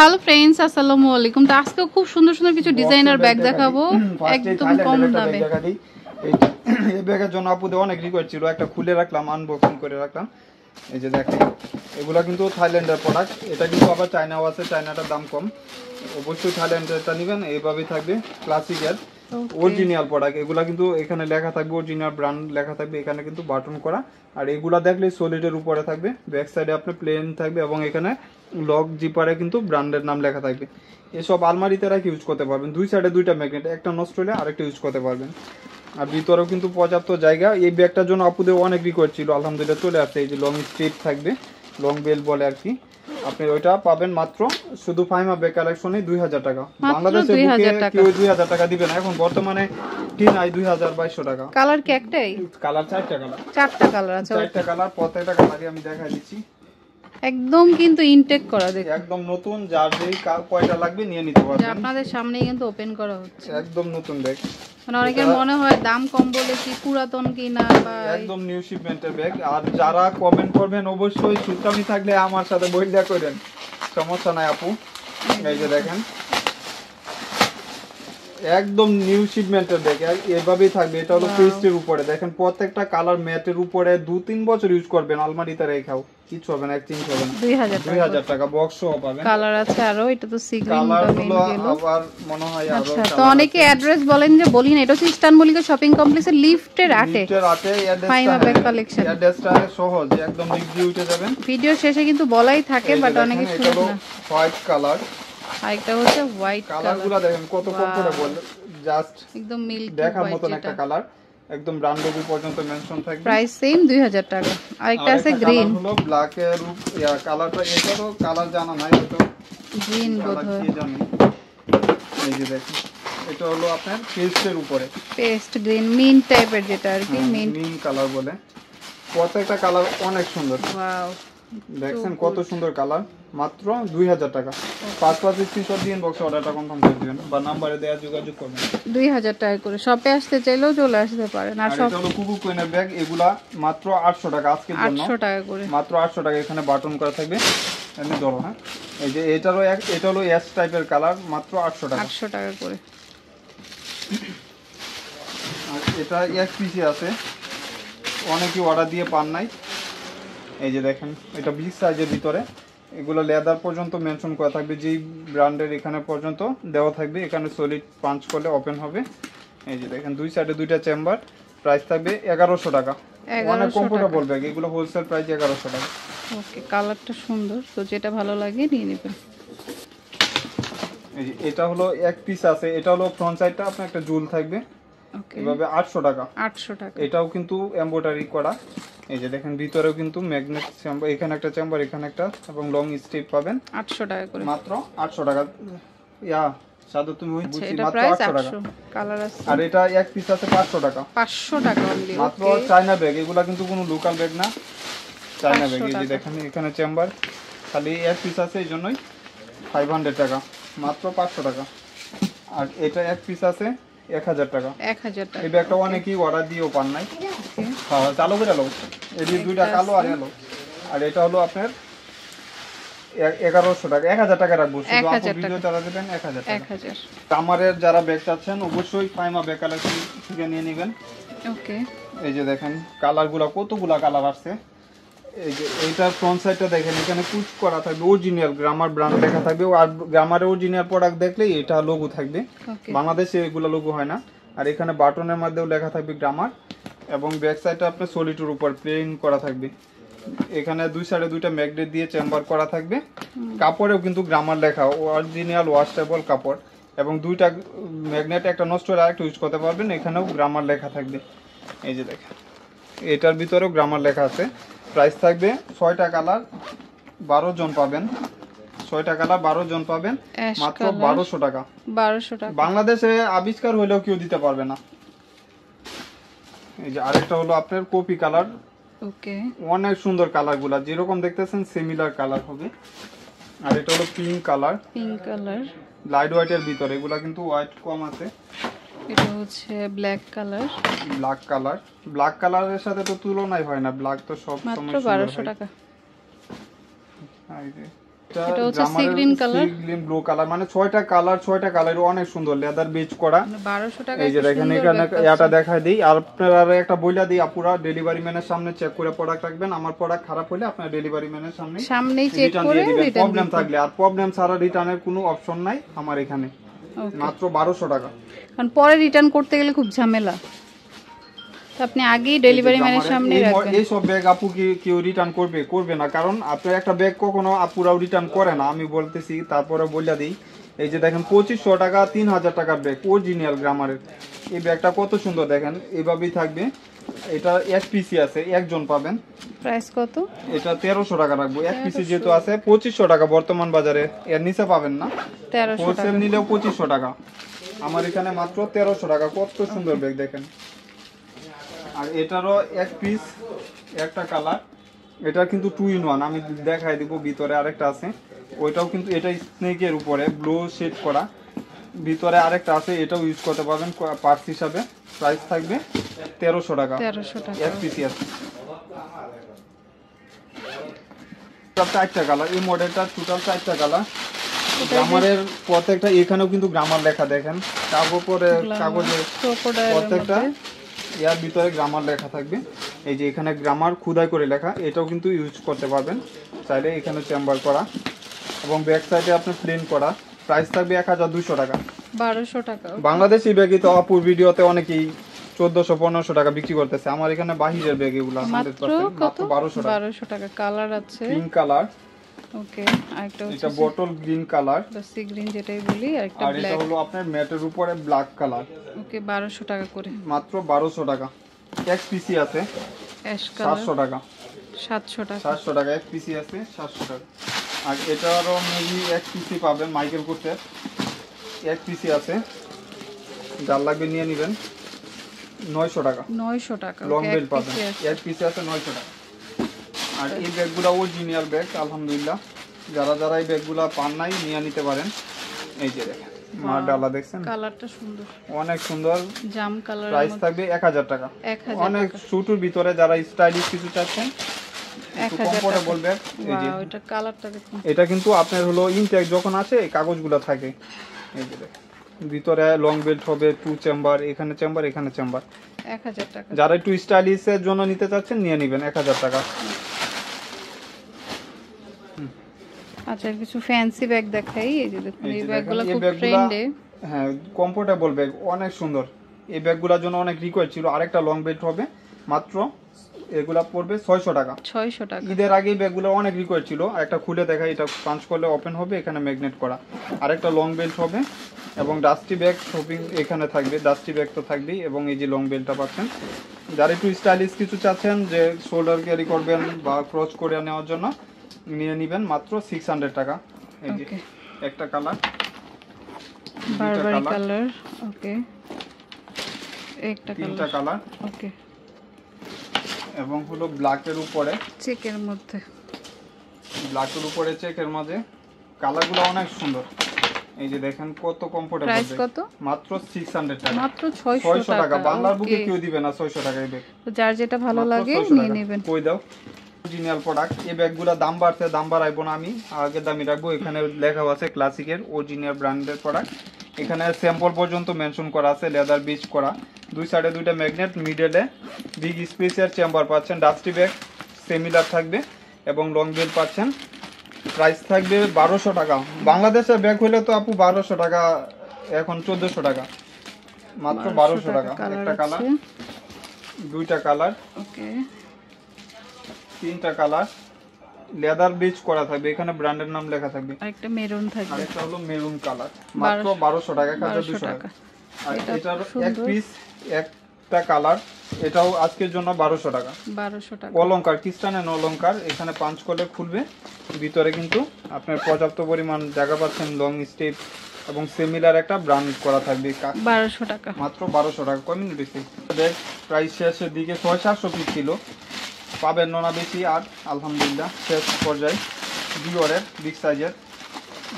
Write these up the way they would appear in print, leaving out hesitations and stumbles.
Hello friends, আসসালামু আলাইকুম। তো আজকে খুব সুন্দর সুন্দর কিছু ডিজাইনার ব্যাগ দেখাবো একদম কম দামে। এই ব্যাগের জন্য আপুদের অনেক রিকোয়েস্ট ছিল, একটা খুলে রাখলাম, আনবক্সিং করে রাখলাম। এই যে দেখেন, এগুলা কিন্তু থাইল্যান্ডের প্রোডাক্ট। এটা কিন্তু আবার চায়নাও আছে, চায়নাটার দাম কম। অবশ্যই থাইল্যান্ডেরটা নেবেন। এইভাবেই থাকবে ক্লাসিকের অরিজিনাল প্রোডাক্ট। এগুলা কিন্তু এখানে লেখা থাকবে, অরিজিনাল ব্র্যান্ড লেখা থাকবে, এখানে কিন্তু বাটন করা। আর এগুলা দেখলে সলিডের উপরে থাকবে, ব্যাক সাইডে আপনার প্লেন থাকবে এবং এখানে লক জিপারে কিন্তু ব্র্যান্ডের নাম লেখা থাকবে। এসব আলমারিতে রেখে ইউজ করতে পারবেন। দুই সাইডে দুইটা ম্যাগনেট, একটা নষ্ট হলে আরেকটা ইউজ করতে পারবেন। আর ভিতরেও কিন্তু পর্যাপ্ত জায়গা। এই ব্যাগটার জন্য আপুদের অনেক রিকোয়েস্ট ছিল, আলহামদুলিল্লাহ চলে আসছে। এই যে লং স্ট্রিপ থাকবে, লং বেল বলে আর কি। আপনি ওইটা পাবেন মাত্র শুধু ফাইমা ব্যাগ কালেকশনে 2000 টাকা। বাংলাদেশে কেউ 2000 টাকা দিবে না এখন বর্তমানে। ঠিক নাই 2200 টাকা। কালার কি একটাই? কালার চারটা কালার। চারটা কালার আছে, চারটা কালার। প্রত্যেকটা কালারই আমি দেখাই দিচ্ছি। একদম কিন্তু ইনটেক করা, দেখুন একদম নতুন। যার যেই কয়টা লাগবে নিয়ে নিতে পারবেন। আপনাদের সামনেই কিন্তু ওপেন করা হচ্ছে, একদম নতুন ব্যাগ। মানে অনেকের মনে হয় দাম কম বলে কি পুরাতন কিনা, বা একদম নিউ শিপমেন্টের ব্যাগ। আর যারা কমেন্ট করবেন অবশ্যই সুতামি থাকলে আমার সাথে বইলা করেন, সমস্যা নাই আপু। এই যে দেখেন, একদম নিউ শিপমেন্টের ব্যাগ, এভাবেই থাকবে। এটা হলো পেস্টের উপরে, দেখেন প্রত্যেকটা কালার ম্যাটের উপরে 2-3 বছর ইউজ করবেন, আলমারিতে রেখাও কিছু হবে না, এক্সচেঞ্জ হবে না। 2000 টাকা বক্স পাবেন। কালার আছে আরো, এটা তো সি গ্রিন কালার গুলো আবার মনে হয় আরো। আচ্ছা, তো অনেকে অ্যাড্রেস বলেন যে বলি না, এটা হচ্ছে ইস্টার্ন মল্লিকা শপিং কমপ্লেক্সের লিফটের আটে ফাইমা ব্যাগ কালেকশন। অ্যাড্রেসটা সহজ, একদম লিফট দিয়ে উঠে যাবেন। ভিডিও শেষে কিন্তু বলাই থাকে, বাট অনেকে শুনে না। হোয়াইট কালার, আরেকটা হচ্ছে হোয়াইট কালার। কালারগুলো দেখেন কত কমফোর্টেবল, জাস্ট একদম মিল্কি দেখার মতন একটা কালার। একদম ব্র্যান্ড লোগো পর্যন্ত মেনশন থাকবে। প্রাইস সেম 2000 টাকা। আরেকটা আছে গ্রিন, হলো ব্ল্যাক এর কালারটা। এটারও কালার জানা নাই, হয়তো গ্রিন বোধহয়। এই যে দেখেন, এটা হলো আপনার পেস্টের উপরে, পেস্ট গ্রিন মিন্ট টাইপের, যেটা আর কি মিন্ট কালার বলে। প্রত্যেকটা কালার অনেক সুন্দর। ওয়াও, দেখছেন কত সুন্দর কালার। মাত্র 2000 টাকা। 5 স্ক্রিনশট দিয়ে ইনবক্সে অর্ডারটা কনফার্ম করে দিবেন বা নম্বরে দেয়া যোগাযোগ করবেন। 2000 টাকা করে। শপে আসতে চাইলেও চলে আসতে পারেন। আর সব এটা হলো কুকু কোইনের ব্যাগ, এগুলা মাত্র 800 টাকা আজকের জন্য। 800 টাকা করে, মাত্র 800 টাকা। এখানে বাটন করা থাকবে, এমনি ধরো। হ্যাঁ, এই যে এটা হলো এস টাইপের কালার, মাত্র 800 টাকা। 800 টাকা করে। আর এটা এক পিসি আছে, অনেকেই অর্ডার দিয়ে পান নাই। এই যে দেখেন, এটা বিগ সাইজের ভিতরে। এগুলো লেদার পর্যন্ত মেনশন করা থাকবে, যেই ব্র্যান্ডের এখানে পর্যন্ত দেওয়া থাকবে। এখানে সলিড পাঞ্চ করলে ওপেন হবে। এই যে দেখেন, দুই সাইডে দুইটা চেম্বার। প্রাইস থাকবে 1100 টাকা। অনেক কমফোর্টেবল ব্যাগ। এগুলো হোলসেল প্রাইস 1100 টাকা। ওকে, কালারটা সুন্দর, তো যেটা ভালো লাগে নিয়ে নেবেন। এই যে এটা হলো এক পিস আছে। এটা হলো ফ্রন্ট সাইডটা আপনার একটা জুল থাকবে, এভাবে 800 টাকা। 800 টাকা। এটাও কিন্তু এমব্রয়ডারি করা। এই যে দেখেন, ভিতরেও কিন্তু ম্যাগনেট চেম্বার, এখানে একটা চেম্বার, এখানে একটা, এবং লং স্ট্রিপ পাবেন। 800 টাকা করে, মাত্র 800 টাকা। ইয়া সাদা তুমি বুঝছি, মাত্র 800 টাকা। কালার আছে। আর এটা এক পিস আছে 500 টাকা। 500 টাকা অনলি। মাত্র চায়না ব্যাগ। এগুলা কিন্তু কোনো লোকাল ব্যাগ না, চায়না ব্যাগ। এই যে দেখেন, এখানে চেম্বার, খালি এক পিস আছে, এই জন্যই 500 টাকা। মাত্র 500 টাকা। আর এটা এক পিস আছে 1000 টাকা। 1000 টাকা। এই ব্যাগটা অনেকেই অর্ডার দিয়েও পান নাই। হ্যাঁ, চালু করে লো। এই দুইটা কালো আর এলো। আর এটা হলো আপনার 1100 টাকা। 1000 টাকা রাখবো, শুধু আপনি ভিডিও চালা দিবেন 1000 টাকা। 1000। আমাদের যারা ব্যাগ চাচ্ছেন অবশ্যই ফাইমা ব্যাগ কালেকশন থেকে নিয়ে নেবেন। ওকে, এই যে দেখেন কালারগুলো, কতগুলা কালার আসছে। এই যে এইটার ফ্রন্ট সাইডটা দেখেন, এখানে কুচ করা থাকবে, অরিজিনাল গ্রামার ব্র্যান্ড লেখা থাকবে। আর গ্রামারের অরিজিনাল প্রোডাক্ট দেখলেই এটা লোগো থাকবে। বাংলাদেশে এগুলো লোগো হয় না। আর এখানে বাটনের মধ্যেও লেখা থাকবে গ্রামার, এবং ব্যাক সাইডটা আপনার সলিডের উপর প্লেন করা থাকবে। এখানে দুই সাইডে দুইটা ম্যাগনেট দিয়ে চেম্বার করা থাকবে। কাপড়েও কিন্তু গ্রামার লেখা, অরিজিনাল ওয়াশেবল কাপড়, এবং দুইটা ম্যাগনেট, একটা নষ্ট হলে আরেকটা ইউজ করতে পারবেন। এখানেও গ্রামার লেখা থাকবে। এই যে দেখেন, এটার ভিতরেও গ্রামার লেখা আছে। প্রাইস থাকবে 6টা কালার 12 জন পাবেন। 6টা কালার 12 জন পাবেন, মাত্র 1200 টাকা। 1200 টাকা। বাংলাদেশে আবিষ্কার হইলেও কেউ দিতে পারবে না। এই যে আরেকটা হলো আপনার কপি কালার। ওকে, অনেক সুন্দর কালারগুলা, যেরকম দেখতেছেন সিমিলার কালার হবে। আর এটা হলো পিঙ্ক কালার, লাইট হোয়াইটের ভিতরে। এগুলা কিন্তু হোয়াইট কম আছে। এটা হচ্ছে ব্ল্যাক কালার। ব্ল্যাক কালারের সাথে তো তুলনাই হয় না, ব্ল্যাক তো সব সময় মাত্র 1200 টাকা। এটা হচ্ছে sea green colour, sea green blue colour, মানে 6টা কালার অনেক সুন্দর, লেদার বেজ করা। 1200 টাকা। এই যে দেখেন এখানে এটা দেখাই দেই, আর আপনারা একটা বইলা দিই, আপুরা ডেলিভারি ম্যানের সামনে চেক করে প্রোডাক্ট রাখবেন। আমার প্রোডাক্ট খারাপ হলে আপনারা ডেলিভারি ম্যানের সামনেই চেক করে রিটার্ন প্রবলেম থাকলে, আর প্রবলেম ছাড়া রিটার্নের কোনো অপশন নাই আমার এখানে। মাত্র 1200 টাকা, কারণ পরে রিটার্ন করতে গেলে খুব ঝামেলা, তো আপনি আগেই ডেলিভারি ম্যানের সামনে রাখবেন। এই সব ব্যাগ আপু কি কেউ রিটার্ন করবে না, কারণ আপনার একটা ব্যাগ কখনো আপুরাও রিটার্ন করে না, আমি বলতেছি তারপরে বলে দিই। এই যে দেখেন 2500 টাকা 3000 টাকার ব্যাগ, অরিজিনাল গ্রামারের। এই ব্যাগটা কত সুন্দর, দেখেন এইভাবেই থাকবে। এটা এক পিসি আছে, একজন পাবেন। প্রাইস কত? এটা 1300 টাকা রাখবো, এক পিসি যেহেতু আছে। 2500 টাকা বর্তমান বাজারে, এর নিচে পাবেন না। 1300 হোলসেল নিলেও 2500 টাকা, আমার এখানে মাত্র 1300 টাকা। কত সুন্দর ব্যাগ দেখেন। আর এটারও এক পিস একটা কালার, এটা কিন্তু 2 in 1, আমি দেখাই দিব। ভিতরে আরেকটা আছে, ওইটাও কিন্তু, এটা স্নেকের উপরে ব্লু শেড করা, ভিতরে আরেকটা আছে, এটাও ইউজ করতে পারবেন পার্স হিসাবে। প্রাইস থাকবে 1300 টাকা, 1300 টাকা এক পিসি আছে। 4টা কালার, এই মডেলটা টোটাল 4টা কালার। গ্রামারের প্রত্যেকটা, এখানেও কিন্তু গ্রামার লেখা দেখেন, কাগজে প্রত্যেকটা ইয়ার ভিতরে গ্রামার লেখা থাকবে। এই যে এখানে গ্রামার খুদাই করে লেখা, এটাও কিন্তু ইউজ করতে পারবেন চাইলে। এখানে চেম্বার করা এবং ব্যাক সাইডে আপনি প্লেন করা। প্রাইস থাকবে 1200 টাকা, 1200 টাকা। বাংলাদেশি ব্যাগই তো আপুর ভিডিওতে অনেকেই 1400-1500 টাকা বিক্রি করতেছে, আমার এখানে বাহিরের ব্যাগ এগুলো 100% মাত্র 1200 টাকা। কালার আছে পিঙ্ক কালার, ওকে, আরেকটা হচ্ছে এটা bottle green colour, sea green যেটাই বলি, আরেকটা আর ব্ল্যাক। এটা হলো আপনার ম্যাটের উপরে ব্ল্যাক কালার। ওকে, 1200 টাকা করে, মাত্র 1200 টাকা। এক পিসি আছে অ্যাশ কালার, 700 টাকা, 700 টাকা, 700 টাকা এক পিসি আছে, 700 টাকা। আর এটারও মেবি এক পিসি পাবেন, মাইকেল কোটের এক পিসি আছে, যার লাগবে নিয়ে নেবেন। 900 টাকা, 900 টাকা লং বেল পাবেন, এক পিসি আছে 900 টাকা। আর এই ব্যাগগুলো অরিজিনাল ব্যাগ, আলহামদুলিল্লাহ। যারা এই ব্যাগগুলো পান নাই নিয়ে নিতে পারেন। এই যে দেখেন মার ডালা দেখছেন, কালারটা সুন্দর, অনেক সুন্দর, জাম কালার। প্রাইস থাকবে 1000 টাকা। 1000 অনেক সুটুর ভিতরে যারা স্টাইলিশ কিছু চাচ্ছেন, একটু কমফোর্টেবল ব্যাগ। এই যে এটা কালারটা দেখুন, এটা কিন্তু আপনার হলো ইনটেক যখন আসে এই কাগজগুলো থাকে। এই যে দেখেন ভিতরে লং বেল্ট হবে, 2 চেম্বার, এখানে চেম্বার, এখানে চেম্বার। 1000 টাকা। যারা একটু স্টাইলিশের জন্য নিতে চাচ্ছেন নিয়ে নেবেন, 1000 টাকা। আচ্ছা, কিছু ফ্যান্সি ব্যাগ দেখাই। এই যে দেখুন, এই ব্যাগগুলো খুব ট্রেন্ডে। হ্যাঁ, কমফোর্টেবল ব্যাগ, অনেক সুন্দর। এই ব্যাগগুলোর জন্য অনেক রিকোয়েস্ট ছিল। আরেকটা লং বেল্ট হবে, মাত্র এগুলা পড়বে 600 টাকা। 600 টাকা। ঈদের আগে ব্যাগগুলো অনেক রিকোয়েস্ট ছিল। একটা খুলে দেখাই, এটা পাঞ্চ করলে ওপেন হবে, এখানে ম্যাগনেট করা। আরেকটা লং বেল্ট হবে এবং ডাস্টি ব্যাগ শপিং এখানে থাকবে, ডাস্টি ব্যাগ তো থাকবেই, এবং এই যে লং বেল্টটা পাচ্ছেন। যারা একটু স্টাইলিশ কিছু চাচ্ছেন, যে শোল্ডার ক্যারি করবেন বা ক্রস করে নেওয়ার জন্য, নিয়ে নেবেন মাত্র 600 টাকা। এই যে একটা কালার, বারবারি কালার, ওকে, একটা কালার, তিনটা কালার, ওকে, এবং হলো ব্ল্যাকের উপরে চেকের মধ্যে, ব্ল্যাকের উপরে চেকের মাঝে। কালারগুলো অনেক সুন্দর। এই যে দেখেন কত কমফোর্টেবল। প্রাইস কত? মাত্র 600 টাকা, মাত্র 600 টাকা। বাংলার বুকে কেউ দিবে না 600 টাকা এই ব্যাগ। তো যার যেটা ভালো লাগে নিয়ে নেবেন। কই দাও অরিজিনাল প্রোডাক্ট। এই ব্যাগগুলো দাম বাড়ছে, দাম বাড়াইবো না, আমি আগে দামি রাখবো। এখানে লেখা আছে ক্লাসিকের অরিজিনাল ব্র্যান্ডের প্রোডাক্ট। এখানে স্যাম্পল পর্যন্ত মেনশন করা আছে, লেদার বিচ করা, দুই সাইডে দুইটা ম্যাগনেট, মিডলে বিগ স্পেসিয়াল চেম্বার পাচ্ছেন। ডাস্টি ব্যাগ সিমিলার থাকবে এবং লং বেল পাচ্ছেন। প্রাইস থাকবে 1200 টাকা। বাংলাদেশের ব্যাগ হলে তো আপু 1200 টাকা, এখন 1400 টাকা, মাত্র 1200 টাকা। একটা কালার, দুইটা কালার, ওকে, তিনটা কালার, লেদার বিচ করা থাকবে, এখানে ব্র্যান্ডের নাম লেখা থাকবে। আরেকটা মেরুন থাকবে, আরেকটা হলো মেরুন কালার, মাত্র 1200 টাকা, 1200 টাকা। আর এটার এক পিস একটা কালার, এটাও আজকের জন্য 1200 টাকা। 1200 টাকা। অলংকার, ক্রিস্টানের অলংকার, এখানে পাঞ্চ করলে খুলবে। ভিতরে কিন্তু আপনার পর্যাপ্ত পরিমাণ জায়গা পাচ্ছেন, লং স্টেপ এবং সিমিলার একটা ব্র্যান্ড করা থাকবে। 1200 টাকা, মাত্র 1200 টাকা। কয় মিনিট বেশি ব্যাগ প্রাইস শেষের দিকে 600-700 পিস ছিল, পাবেন না বেশি। আর আলহামদুলিল্লাহ শেষ পর্যায়ে ডিওরের বিগ সাইজের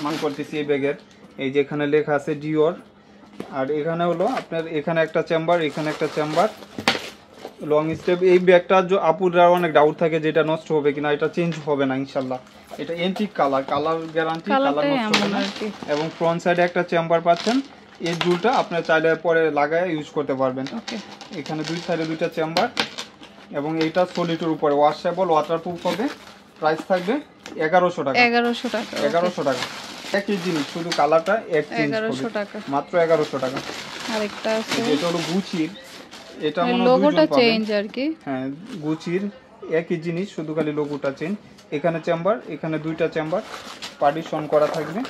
মান করতেছি এই ব্যাগের। এই যে এখানে লেখা আছে ডিওর, আর এখানে হলো আপনার, এখানে একটা চেম্বার, এখানে একটা চেম্বার, লং স্টেপ। এই ব্যাগটা আপুরা অনেক ডাউট থাকে যেটা নষ্ট হবে কিনা, এটা চেঞ্জ হবে না ইনশাআল্লাহ। এটা এন্টিক কালার গ্যারান্টি, কালার নষ্ট হবে না। এবং ফ্রন্ট সাইডে একটা চেম্বার পাচ্ছেন, এই দুলটা আপনার চাইলে পরে লাগায় ইউজ করতে পারবেন। এখানে দুই সাইডে দুইটা চেম্বার, এবং এইটা সলিডের উপরে ওয়াশেবল ওয়াটারপ্রুফ হবে। প্রাইস থাকবে 1100 টাকা। 1100 টাকা একই জিনিস, শুধু কালারটা এক্সচেঞ্জ হবে, মাত্র 1100 টাকা। আরেকটা আছে, এটা হলো গুচির, এটা মনে লোগোটা চেঞ্জ আর কি। হ্যাঁ, গুচির একই জিনিস, শুধু খালি লোগোটা চেঞ্জ। এখানে চেম্বার, এখানে দুইটা চেম্বার পার্টিশন করা থাকবে।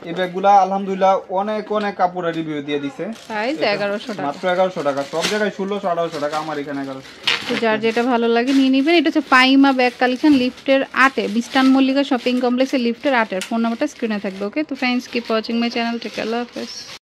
এই ব্যাগগুলা আলহামদুলিল্লাহ অনেক কাপড়ের রিভিউ দিয়ে দিছে। প্রাইস 1100 টাকা, মাত্র 1100 টাকা। সব জায়গায় 1600-1800 টাকা, আমার এখানে 1100। তো যার যেটা ভালো লাগে নিয়ে নেবেন। এটা হচ্ছে পাইমা ব্যাগ কালেকশন, লিফটের 8 এ, বিস্টান মল্লিকা শপিং কমপ্লেক্সের লিফটের 8 এর। ফোন নাম্বারটা স্ক্রিনে থাকবে। ওকে, তো friends keep watching my channel. Take care, আল্লাহ হাফেজ।